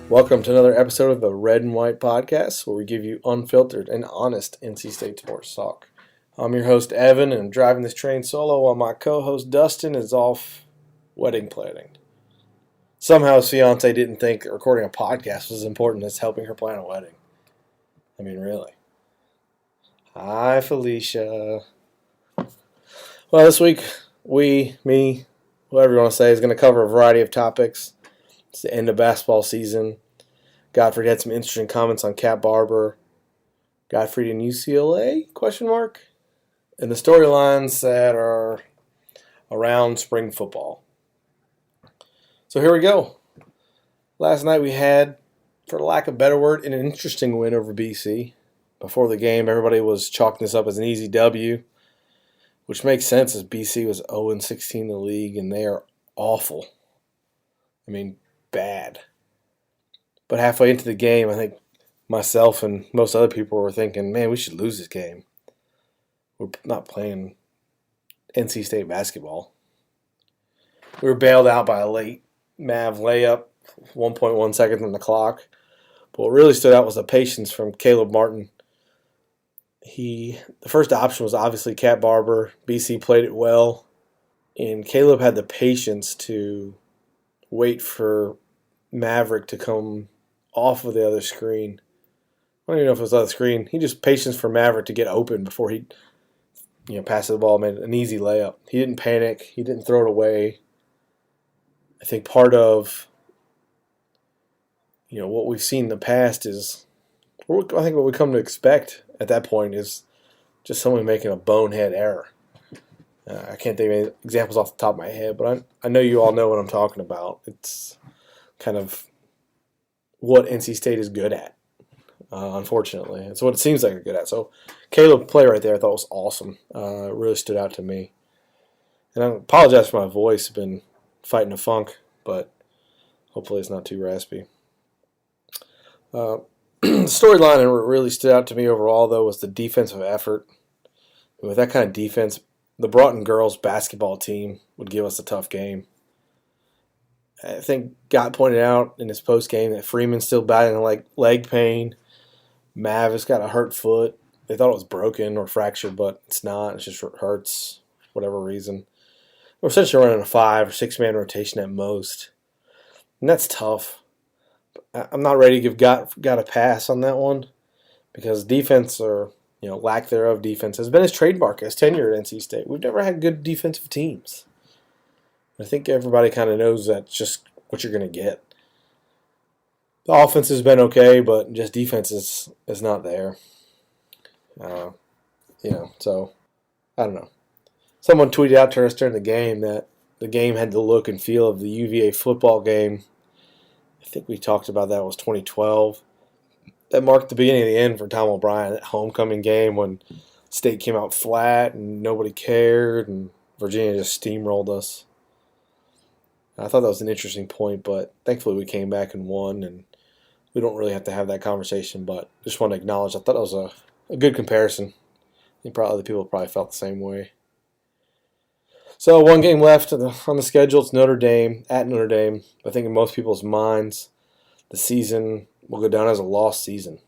Welcome to another episode of the Red and White Podcast, where we give you unfiltered and honest NC State sports talk. I'm your host, Evan, and I'm driving this train solo while my co-host, Dustin, is off wedding planning. Somehow his fiance didn't think that recording a podcast was as important as helping her plan a wedding. I mean, really. Hi, Felicia. Well, this week, me, whatever you want to say, is going to cover a variety of topics. It's the end of basketball season. Gottfried had some interesting comments on Cat Barber. Gottfried in UCLA? Question mark. And the storylines that are around spring football. So here we go. Last night we had, for lack of a better word, an interesting win over BC. Before the game, everybody was chalking this up as an easy W, which makes sense as BC was 0-16 in the league, and they are awful. I mean, bad. But halfway into the game, I think myself and most other people were thinking, man, we should lose this game. We're not playing NC State basketball. We were bailed out by a late Mav layup, 1.1 seconds on the clock. But what really stood out was the patience from Caleb Martin. The first option was obviously Cat Barber. BC played it well. And Caleb had the patience to wait for Maverick to come off of the other screen. I don't even know if it was the other screen. He just patience for Maverick to get open before he passed the ball, made an easy layup. He didn't panic. He didn't throw it away. I think part of what we've seen in the past is, I think what we come to expect at that point is just someone making a bonehead error. I can't think of any examples off the top of my head, but I know you all know what I'm talking about. It's kind of what NC State is good at, unfortunately. It's what it seems like they're good at. So Caleb's play right there I thought was awesome. It really stood out to me. And I apologize for my voice. I've been fighting a funk, but hopefully it's not too raspy. The storyline that really stood out to me overall, though, was the defensive effort. And with that kind of defense, the Broughton girls basketball team would give us a tough game. I think Gott pointed out in his post-game that Freeman's still battling leg pain. Mav has got a hurt foot. They thought it was broken or fractured, but it's not. It just hurts for whatever reason. We're essentially running a 5 or 6-man rotation at most. And that's tough. I'm not ready to give Gott a pass on that one because defense or lack thereof defense has been his trademark as tenure at NC State. We've never had good defensive teams. I think everybody kind of knows that's just what you're going to get. The offense has been okay, but just defense is not there. So I don't know. Someone tweeted out to us during the game that the game had the look and feel of the UVA football game. I think we talked about that was 2012. That marked the beginning of the end for Tom O'Brien, that homecoming game when State came out flat and nobody cared and Virginia just steamrolled us. I thought that was an interesting point, but thankfully we came back and won, and we don't really have to have that conversation, but just want to acknowledge I thought it was a good comparison. I think probably other people probably felt the same way. So one game left on the schedule. It's Notre Dame, at Notre Dame. I think in most people's minds, the season will go down as a lost season.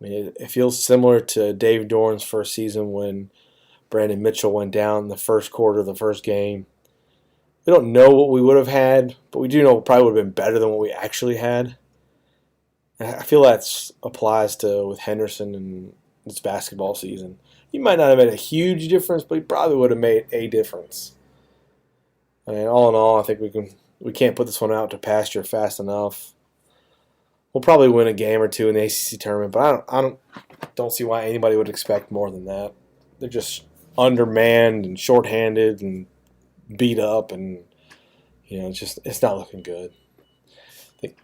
I mean, it feels similar to Dave Doran's first season when Brandon Mitchell went down in the first quarter of the first game. We don't know what we would have had, but we do know it probably would have been better than what we actually had. And I feel that applies to with Henderson and this basketball season. He might not have made a huge difference, but he probably would have made a difference. I mean, all in all, I think we can't put this one out to pasture fast enough. We'll probably win a game or two in the ACC tournament, but I don't see why anybody would expect more than that. They're just undermanned and shorthanded and beat up, and it's not looking good. I think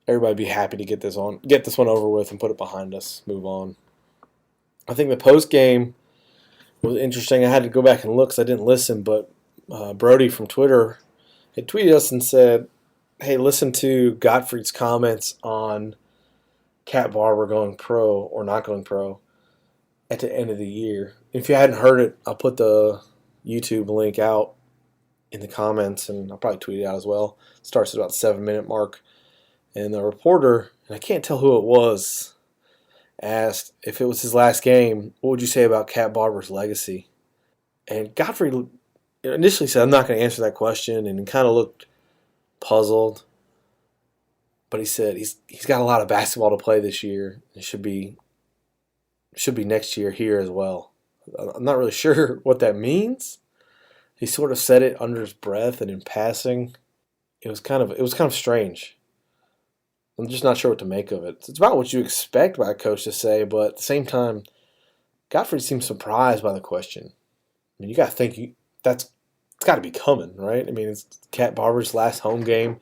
everybody be happy to get this one over with and put it behind us, move on. I think the post game was interesting. I had to go back and look because I didn't listen, but Brody from Twitter had tweeted us and said, hey, listen to Gottfried's comments on Cat Barber going pro or not going pro at the end of the year. If you hadn't heard it, I'll put the YouTube link out in the comments, and I'll probably tweet it out as well. It starts at about the 7-minute mark. And the reporter, and I can't tell who it was, asked if it was his last game, what would you say about Cat Barber's legacy? And Godfrey initially said, I'm not going to answer that question, and he kind of looked puzzled. But he said he's got a lot of basketball to play this year. It should be next year here as well. I'm not really sure what that means. He sort of said it under his breath and in passing. It was kind of strange. I'm just not sure what to make of it. It's about what you expect by a coach to say, but at the same time, Godfrey seems surprised by the question. I mean, you got to think it's got to be coming, right? I mean, it's Cat Barber's last home game.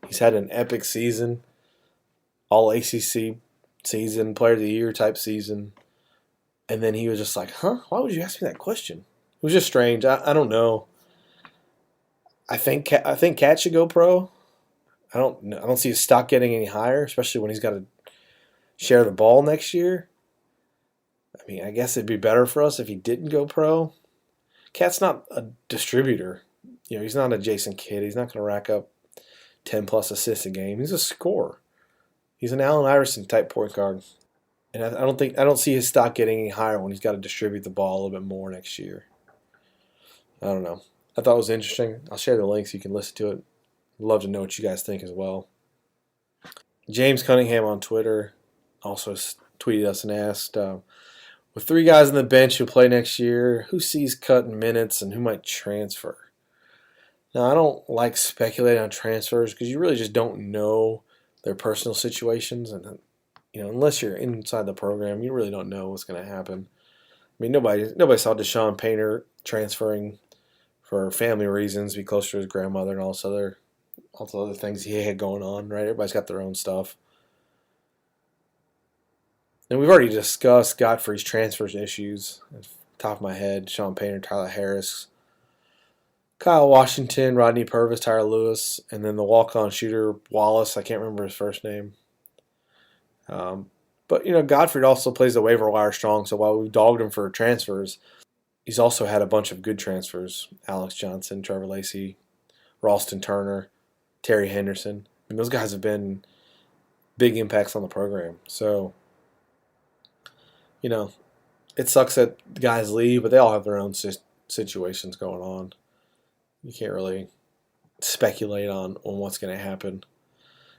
He's had an epic season, all ACC season, Player of the Year type season, and then he was just like, "Huh? Why would you ask me that question?" It was just strange. I don't know. I think Cat should go pro. I don't see his stock getting any higher, especially when he's got to share the ball next year. I mean, I guess it'd be better for us if he didn't go pro. Cat's not a distributor. He's not a Jason Kidd. He's not going to rack up 10-plus assists a game. He's a scorer. He's an Allen Iverson type point guard. And I don't see his stock getting any higher when he's got to distribute the ball a little bit more next year. I don't know. I thought it was interesting. I'll share the link so you can listen to it. I'd love to know what you guys think as well. James Cunningham on Twitter also tweeted us and asked, with 3 guys on the bench who play next year, who sees cutting minutes and who might transfer? Now, I don't like speculating on transfers because you really just don't know their personal situations. And, unless you're inside the program, you really don't know what's going to happen. I mean, nobody saw Deshaun Painter transferring for family reasons, be closer to his grandmother and all those other things he had going on, right? Everybody's got their own stuff. And we've already discussed Godfrey's transfers issues. At the top of my head, Sean Painter, Tyler Harris, Kyle Washington, Rodney Purvis, Tyler Lewis, and then the walk-on shooter, Wallace. I can't remember his first name. But, Godfrey also plays the waiver wire strong, so while we've dogged him for transfers, he's also had a bunch of good transfers. Alex Johnson, Trevor Lacey, Ralston Turner, Terry Henderson. And those guys have been big impacts on the program. So, it sucks that guys leave, but they all have their own situations going on. You can't really speculate on what's going to happen.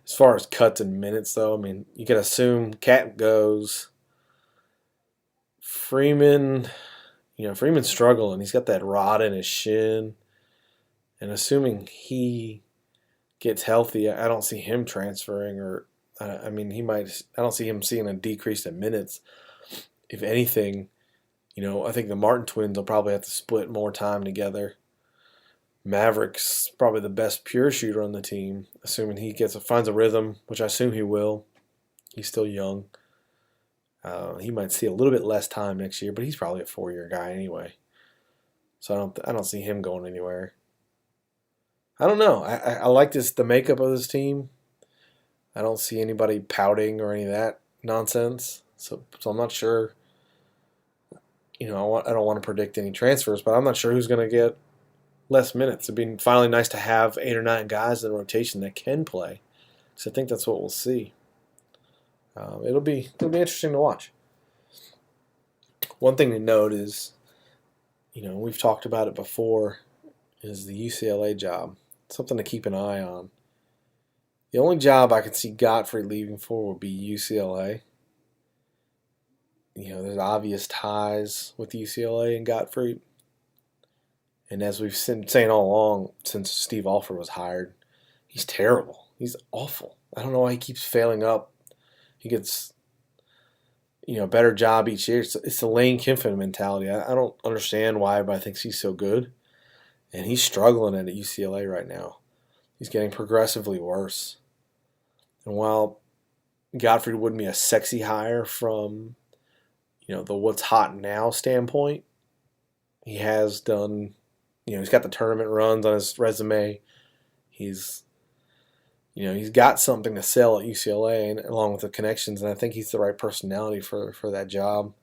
As far as cuts and minutes, though, I mean, you can assume Cat goes. Freeman's struggling. He's got that rod in his shin. And assuming he gets healthy, I don't see him transferring I don't see him seeing a decrease in minutes. If anything, I think the Martin twins will probably have to split more time together. Maverick's probably the best pure shooter on the team, assuming he finds a rhythm, which I assume he will. He's still young. He might see a little bit less time next year, but he's probably a 4-year guy anyway. So I don't see him going anywhere. I don't know. I like the makeup of this team. I don't see anybody pouting or any of that nonsense. So I'm not sure. I don't want to predict any transfers, but I'm not sure who's going to get less minutes. It'd be finally nice to have 8 or 9 guys in the rotation that can play. So I think that's what we'll see. It'll be interesting to watch. One thing to note is, we've talked about it before, is the UCLA job. Something to keep an eye on. The only job I could see Godfrey leaving for would be UCLA. There's obvious ties with UCLA and Godfrey. And as we've been saying all along, since Steve Alford was hired, he's terrible. He's awful. I don't know why he keeps failing up. He gets, a better job each year. It's the Lane Kiffin mentality. I don't understand why everybody thinks he's so good. And he's struggling at UCLA right now. He's getting progressively worse. And while Godfrey wouldn't be a sexy hire from, the what's hot now standpoint, he has done, he's got the tournament runs on his resume. He's got something to sell at UCLA, and along with the connections, and I think he's the right personality for that job.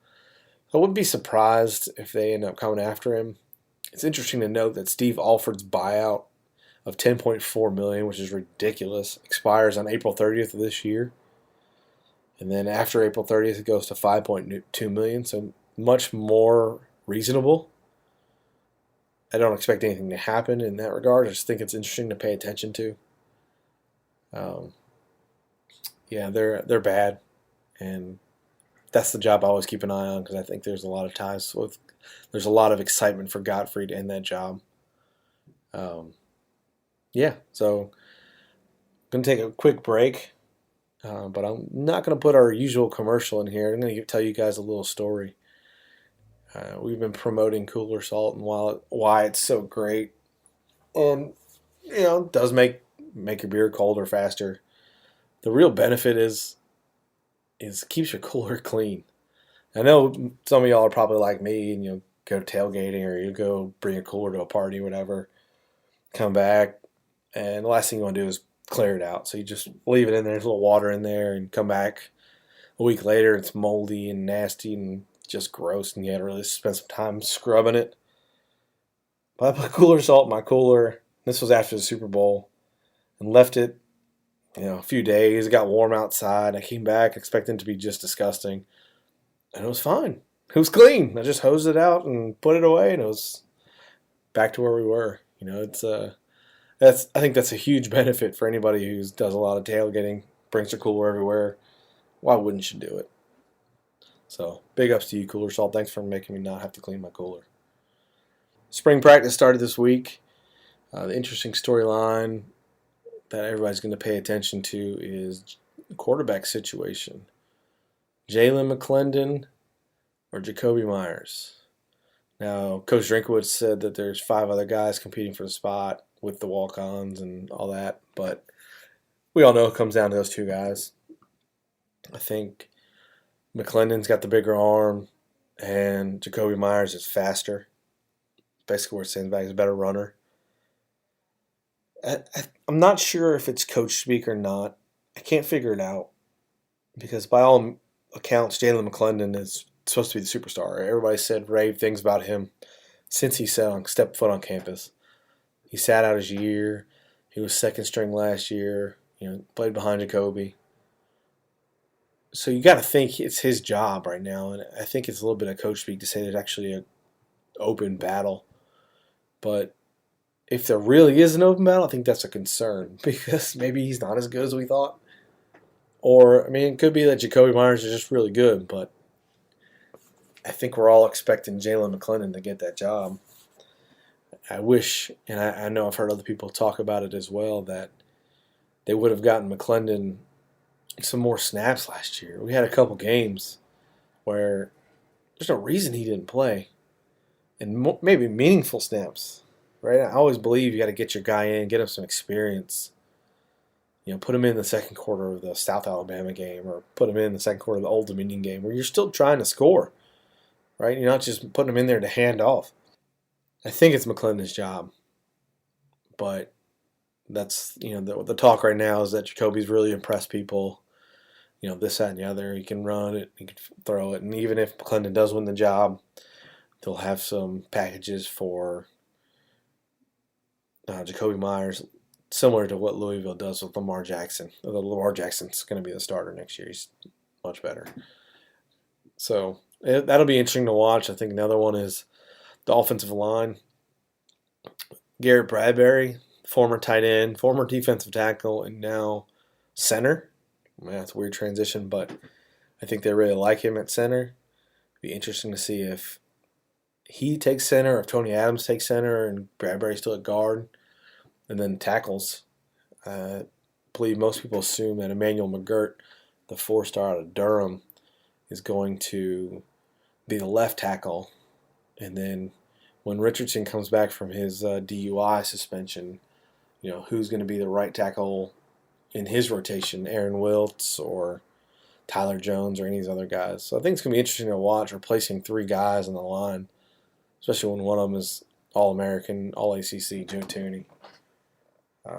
I wouldn't be surprised if they end up coming after him. It's interesting to note that Steve Alford's buyout of $10.4 million, which is ridiculous, expires on April 30th of this year. And then after April 30th, it goes to $5.2 million, so much more reasonable. I don't expect anything to happen in that regard. I just think it's interesting to pay attention to. Yeah, they're bad, and that's the job I always keep an eye on because I think there's a lot of excitement for Gottfried in that job. Yeah, so I'm gonna take a quick break, but I'm not gonna put our usual commercial in here. I'm gonna tell you guys a little story. We've been promoting Cooler Salt and why it's so great, and it does make your beer colder faster. The real benefit is keeps your cooler clean. I know some of y'all are probably like me, and you'll go tailgating or you go bring a cooler to a party, whatever. Come back, and the last thing you want to do is clear it out. So you just leave it in there. There's a little water in there, and come back a week later, it's moldy and nasty and just gross, and you had to really spend some time scrubbing it. But I put Cooler Salt in my cooler. This was after the Super Bowl, and left it, a few days. It got warm outside. I came back expecting it to be just disgusting, and it was fine. It was clean. I just hosed it out and put it away, and it was back to where we were. I think that's a huge benefit for anybody who does a lot of tailgating, brings their cooler everywhere. Why wouldn't you do it? So, big ups to you, Cooler Salt. Thanks for making me not have to clean my cooler. Spring practice started this week. The interesting storyline that everybody's going to pay attention to is the quarterback situation. Jalen McClendon or Jacoby Myers. Now, Coach Drinkwood said that there's 5 other guys competing for the spot with the walk-ons and all that, but we all know it comes down to those 2 guys. I think McClendon's got the bigger arm, and Jacoby Myers is faster. Basically, what it stands back is a better runner. I'm not sure if it's coach speak or not. I can't figure it out because by all accounts, Jalen McClendon is supposed to be the superstar. Everybody said rave things about him since he stepped foot on campus. He sat out his year. He was second string last year. Played behind Jacoby. So you got to think it's his job right now, and I think it's a little bit of coach speak to say there's actually an open battle. But if there really is an open battle, I think that's a concern because maybe he's not as good as we thought. Or, it could be that Jacoby Myers is just really good, but I think we're all expecting Jalen McClendon to get that job. I wish, and I know I've heard other people talk about it as well, that they would have gotten McClendon some more snaps last year. We had a couple games where there's no reason he didn't play, and maybe meaningful snaps. Right? I always believe you got to get your guy in, get him some experience. Put him in the second quarter of the South Alabama game, or put him in the second quarter of the Old Dominion game, where you're still trying to score. Right? You're not just putting him in there to hand off. I think it's McClendon's job, but that's the talk right now is that Jacoby's really impressed people. This, that, and the other. He can run it, he can throw it, and even if McClendon does win the job, they'll have some packages for Jacoby Myers, similar to what Louisville does with Lamar Jackson. Although Lamar Jackson's going to be the starter next year. He's much better. So that'll be interesting to watch. I think another one is the offensive line. Garrett Bradbury, former tight end, former defensive tackle, and now center. That's a weird transition, but I think they really like him at center. It'd be interesting to see if he takes center or if Tony Adams takes center and Bradbury's still at guard. And then tackles. I believe most people assume that Emmanuel McGirt, the 4-star out of Durham, is going to be the left tackle. And then when Richardson comes back from his DUI suspension, who's going to be the right tackle in his rotation? Aaron Wiltz or Tyler Jones or any of these other guys. So I think it's going to be interesting to watch replacing 3 guys on the line, especially when one of them is All-American, All-ACC, Joe Tooney.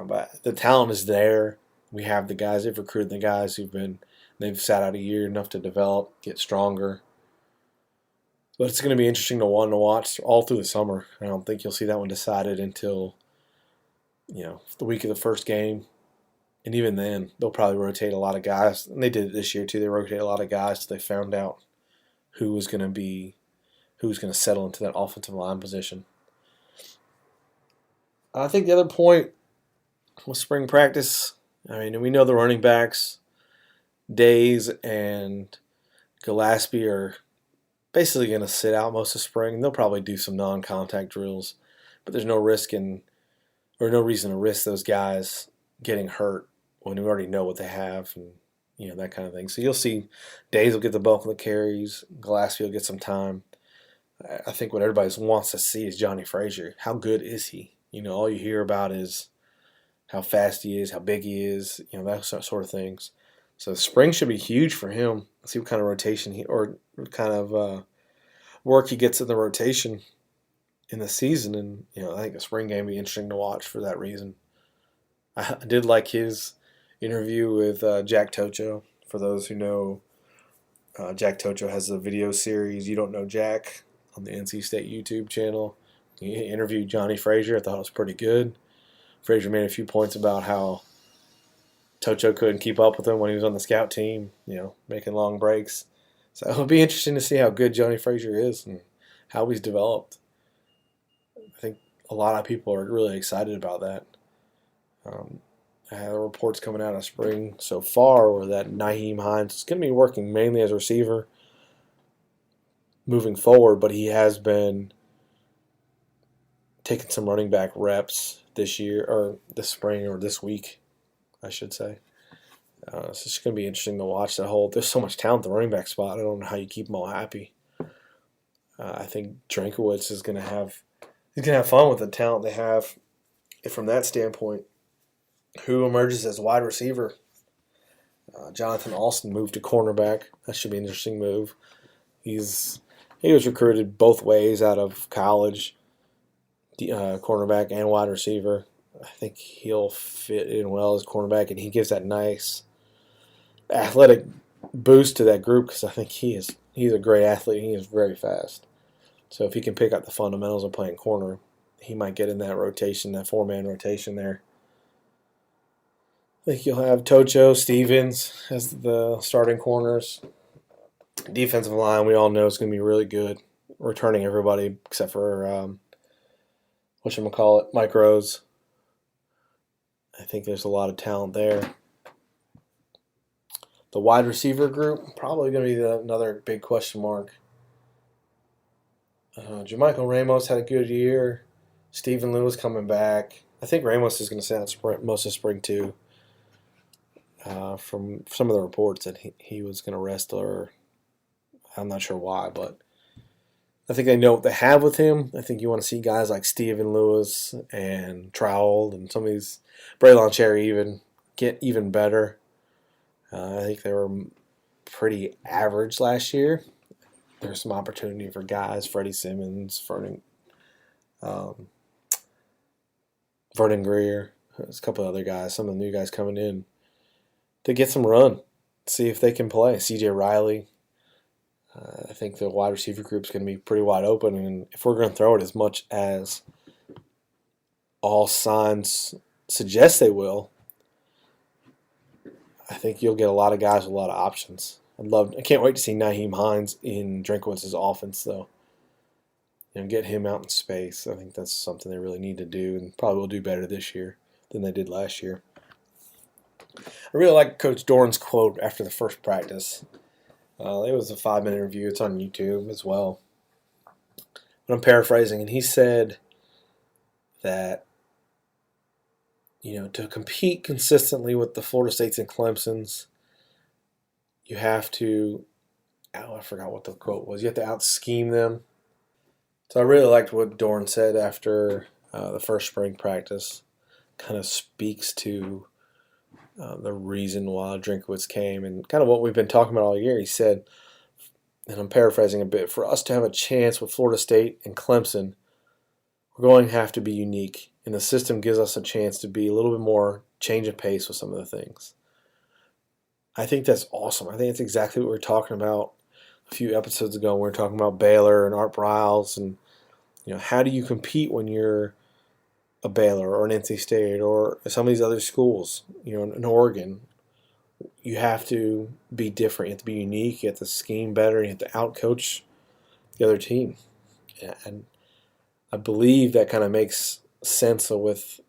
But the talent is there. We have the guys. They've recruited the guys they've sat out a year enough to develop, get stronger. But it's going to be interesting to watch all through the summer. I don't think you'll see that one decided until the week of the first game. And even then, they'll probably rotate a lot of guys. And they did it this year too. They rotated a lot of guys till they found out who was going to settle into that offensive line position. I think the other point with spring practice, we know the running backs, Days and Gillespie, are basically going to sit out most of spring. They'll probably do some non-contact drills, but there's no reason to risk those guys getting hurt when we already know what they have and that kind of thing. So you'll see Days will get the bulk of the carries, Gillespie will get some time. I think what everybody wants to see is Johnny Frazier. How good is he? All you hear about is how fast he is, how big he is, that sort of things. So spring should be huge for him. See what kind of rotation or kind of work he gets in the rotation in the season. And, I think the spring game will be interesting to watch for that reason. I did like his interview with Jack Tocho. For those who know, Jack Tocho has a video series, You Don't Know Jack, on the NC State YouTube channel. He interviewed Johnny Frazier. I thought it was pretty good. Frazier made a few points about how Tocho couldn't keep up with him when he was on the scout team, making long breaks. So it'll be interesting to see how good Johnny Frazier is and how he's developed. I think a lot of people are really excited about that. The reports coming out of spring so far were that Nyheim Hines is going to be working mainly as a receiver moving forward, but he has been taking some running back reps this year, or this spring, or this week, I should say. So it's just going to be interesting to watch that whole. There's so much talent at the running back spot. I don't know how you keep them all happy. I think Drinkowitz is going to have fun with the talent they have. And from that standpoint, who emerges as wide receiver? Jonathan Alston moved to cornerback. That should be an interesting move. He was recruited both ways out of college, cornerback and wide receiver. I think he'll fit in well as cornerback, and he gives that nice athletic boost to that group because I think he's a great athlete. He is very fast. So if he can pick up the fundamentals of playing corner, he might get in that rotation, that four-man rotation there. I think you'll have Tocho, Stevens as the starting corners. Defensive line, we all know, is going to be really good, returning everybody except for Mike Rose. I think there's a lot of talent there. The wide receiver group, probably going to be another big question mark. Jermichael Ramos had a good year. Stephen Lewis coming back. I think Ramos is going to stay out most of spring too. From some of the reports that he was going to rest, or I'm not sure why, but I think they know what they have with him. I think you want to see guys like Stephen Lewis and Trowell and some of these, Braylon Cherry even, get even better. I think they were pretty average last year. There's some opportunity for guys, Freddie Simmons, Vernon Greer, there's a couple of other guys, some of the new guys coming in, to get some run, see if they can play. CJ Riley. I think the wide receiver group is going to be pretty wide open, and if we're going to throw it as much as all signs suggest they will, I think you'll get a lot of guys with a lot of options. I can't wait to see Nyheim Hines in Drinkowitz's offense, though. Get him out in space. I think that's something they really need to do, and probably will do better this year than they did last year. I really like Coach Doran's quote after the first practice. It was a 5-minute interview. It's on YouTube as well. But I'm paraphrasing, and he said that, to compete consistently with the Florida States and Clemson's, you have to, I forgot what the quote was, you have to out-scheme them. So I really liked what Doran said after the first spring practice. Kind of speaks to the reason why Drinkowitz came and kind of what we've been talking about all year. He said, and I'm paraphrasing a bit, for us to have a chance with Florida State and Clemson, we're going to have to be unique. And the system gives us a chance to be a little bit more change of pace with some of the things. I think that's awesome. I think that's exactly what we were talking about a few episodes ago, we were talking about Baylor and Art Briles, and how do you compete when you're a Baylor or an NC State or some of these other schools? In Oregon, you have to be different. You have to be unique. You have to scheme better. You have to outcoach the other team. And I believe that kind of makes sense with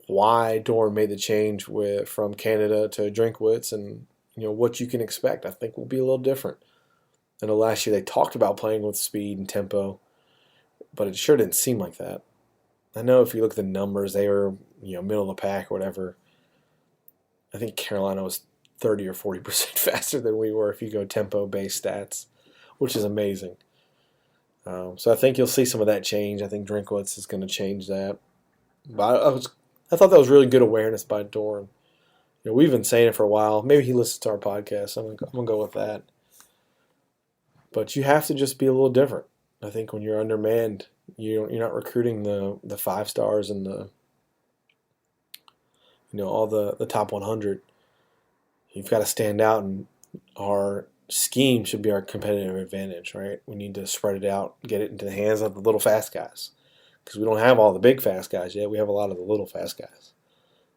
why Dorn made the change from Canada to Drinkwitz, and what you can expect. I think will be a little different. I know last year they talked about playing with speed and tempo, but it sure didn't seem like that. I know if you look at the numbers, they were middle of the pack or whatever. I think Carolina was 30 or 40% faster than we were if you go tempo-based stats, which is amazing. So I think you'll see some of that change. I think Drinkwitz is going to change that. But I thought that was really good awareness by Dorn. We've been saying it for a while. Maybe he listens to our podcast. I'm gonna go with that. But you have to just be a little different. I think when you're undermanned, you're not recruiting the 5 stars and all the top 100. You've got to stand out, and our scheme should be our competitive advantage, right? We need to spread it out, get it into the hands of the little fast guys, because we don't have all the big fast guys yet. We have a lot of the little fast guys,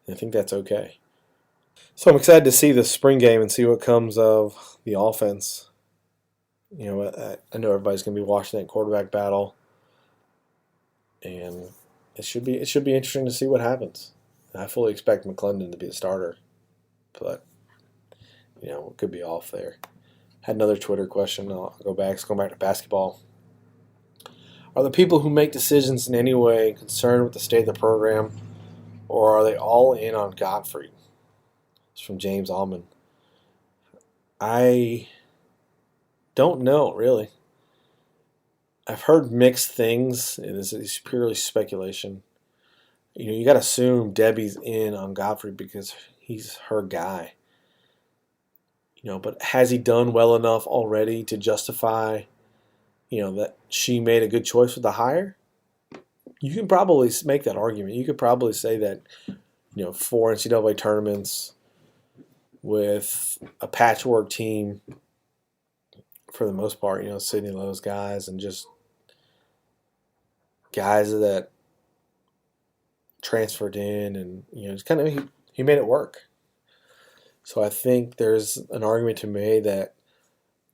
and I think that's okay. So I'm excited to see the spring game and see what comes of the offense. I know everybody's going to be watching that quarterback battle, and it should be interesting to see what happens. I fully expect McClendon to be the starter, but it could be off there. Had another Twitter question. I'll go back. It's going back to basketball. Are the people who make decisions in any way concerned with the state of the program, or are they all in on Godfrey? It's from James Allman. I don't know, really. I've heard mixed things, and it's purely speculation. You got to assume Debbie's in on Godfrey because he's her guy. But has he done well enough already to justify, that she made a good choice with the hire? You can probably make that argument. You could probably say that, 4 NCAA tournaments with a patchwork team for the most part, Sidney Lowe's guys and just guys that transferred in, and it's kind of he made it work. So I think there's an argument to be made that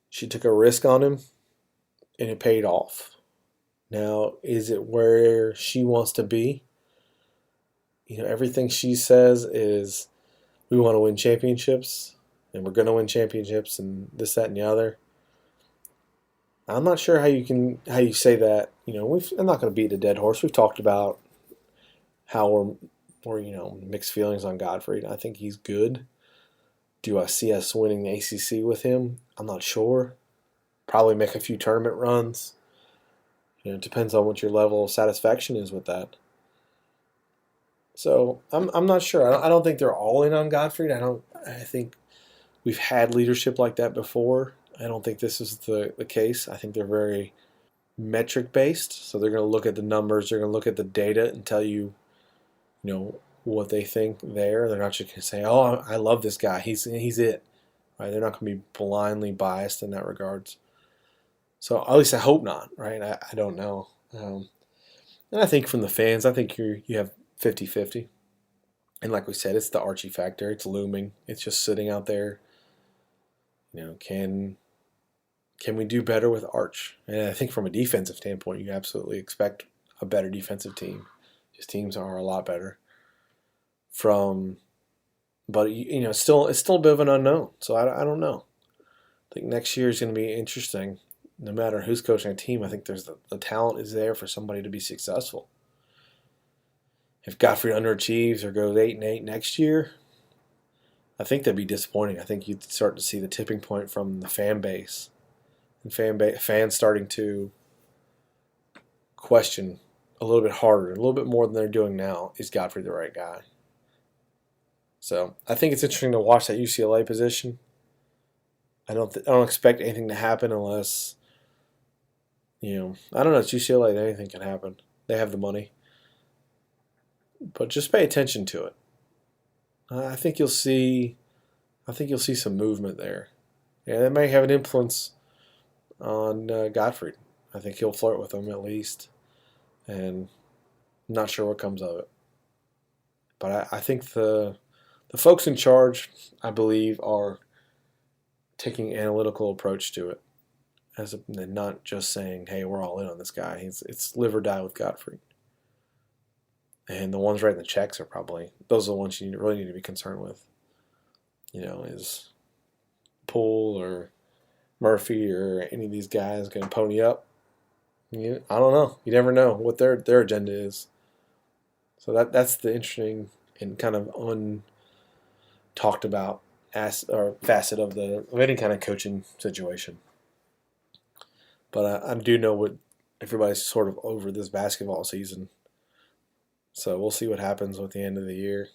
she took a risk on him and it paid off. Now, is it where she wants to be? Everything she says is we want to win championships and we're going to win championships and this, that, and the other. I'm not sure how you say that. I'm not going to beat a dead horse. We've talked about how we're mixed feelings on Godfrey. I think he's good. Do I see us winning the ACC with him? I'm not sure. Probably make a few tournament runs. It depends on what your level of satisfaction is with that. So I'm not sure. I don't think they're all in on Godfrey. I think we've had leadership like that before. I don't think this is the case. I think they're very metric based. So they're going to look at the numbers. They're going to look at the data and tell you, what they think there. They're not just going to say, "Oh, I love this guy. He's it." Right? They're not going to be blindly biased in that regards. So at least I hope not. Right? I don't know. And I think from the fans, I think you have 50-50. And like we said, it's the Archie factor. It's looming. It's just sitting out there. Can we do better with Arch? And I think from a defensive standpoint, you absolutely expect a better defensive team. His teams are a lot better. But it's still a bit of an unknown. So I don't know. I think next year is going to be interesting. No matter who's coaching a team, I think there's the talent is there for somebody to be successful. If Godfrey underachieves or goes 8-8 next year, I think that'd be disappointing. I think you'd start to see the tipping point from the fan base, and fans starting to question a little bit harder, a little bit more than they're doing now. Is Godfrey the right guy? So I think it's interesting to watch that UCLA position. I don't expect anything to happen unless, I don't know. It's UCLA. Anything can happen. They have the money, but just pay attention to it. I think you'll see some movement there. Yeah, that may have an influence on Gottfried. I think he'll flirt with him at least, and I'm not sure what comes of it. But I think the folks in charge, I believe, are taking an analytical approach to it, and not just saying, "Hey, we're all in on this guy." It's live or die with Gottfried. And the ones writing the checks are probably those are the ones you really need to be concerned with. Is Poole or Murphy or any of these guys going to pony up? I don't know. You never know what their agenda is. So that's the interesting and kind of untalked about facet of any kind of coaching situation. But I do know what everybody's sort of over this basketball season. So we'll see what happens with the end of the year.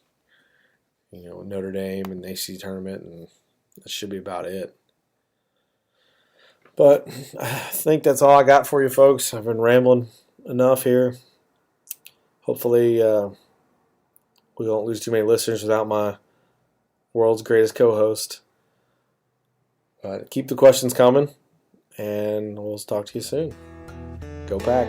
Notre Dame and the ACC tournament, and that should be about it. But I think that's all I got for you folks. I've been rambling enough here. Hopefully we won't lose too many listeners without my world's greatest co-host. But keep the questions coming, and we'll talk to you soon. Go Pack.